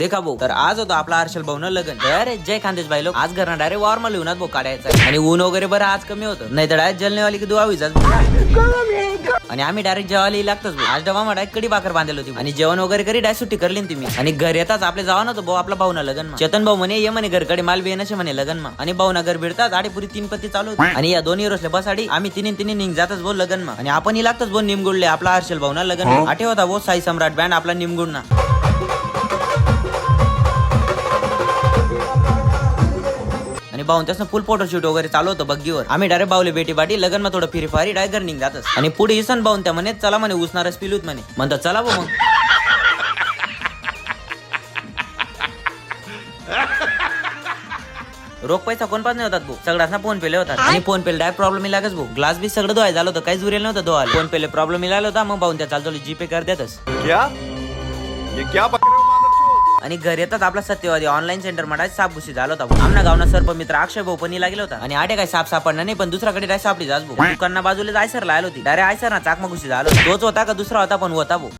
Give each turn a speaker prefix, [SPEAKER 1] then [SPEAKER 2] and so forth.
[SPEAKER 1] देखा भाऊ, तर आज होतो आपला हर्षल भाऊ न लग्न. अरे जय खानदेश भाई लोक, आज घरना डायरेक्ट वॉर मध्ये लिहून भाऊ काढायचं आणि ऊन वगैरे बरं आज कमी होतं, नाही तर डायरेक्ट जलनेवाली की दुआ होईल. आणि आम्ही डायरेक्ट जेवायला लागतच. आज डबा डायरेक्ट कडी भाकर बांधेल होती आणि जेवण वगैरे करी डायरेक्ट सुट्टी करली ती मी. आणि घर येताच आपले जावा नव्हतं भाऊ आपला भाऊ ना लग्न. चेतन भाऊ म्हणे ये म्हणे घरकडे माल बी येण्याचे म्हणे लग्न मा. आणि भाऊ ना घर भिडतात आडी पुरी 3 पत्ती चालू होती. आणि या दोन्ही रोसले बसाडी आम्ही तिन्ही निघ जातच भाऊ लग्न मा. आणि आपण ही लागतच भाऊ निमगुडले आपला हर्षल भाऊ ना लग्न. आठे होता भाऊ साई सम्राट बँड आपला निमगुडना. आणि भाऊ त्याचं फुल फोटोशूट वगैरे चालू होतं बग्गीवर. आम्ही डायरेक्ट बावले बेटी बाटी लग्न मध्ये थोडं फिरीफारी डायरेक्ट घर निघ जातच. आणि पुढे इसन भाऊन त्या म्हणे चला म्हणे उसणारच पिलूत म्हणे. म्हणतात चला भाऊ मग. रोख पैसा कोण पास नाही होतात भाऊ, सगळ्यांना फोन पेले होतात. आणि फोन पेले डायरेक्ट प्रॉब्लेम लागच भाऊ. ग्लास बी सगळं धुवायला झालं होतं, काहीच उरेल नव्हतं धुवायला. फोन पेले प्रॉब्लेम मिळाला होता. मग भाऊन त्या चालतो जीपे कर देतच. आणि घर येतात आपला सत्यवादी ऑनलाईन सेंटर मध्ये सापघुशी झाला होता. आमना गावना सर्प मित्र अक्षय भाऊ पण लागला होता. आणि आटे काय साप सापडणार नाही, पण दुसऱ्याकडे डायरेक्ट सापडी जास भाऊ. दुकाना बाजूला आयसर लायला होती. डायरेक्ट आयसर ना चाकमा घुशी झालो. तोच होता का दुसरा होता पण होता भाऊ.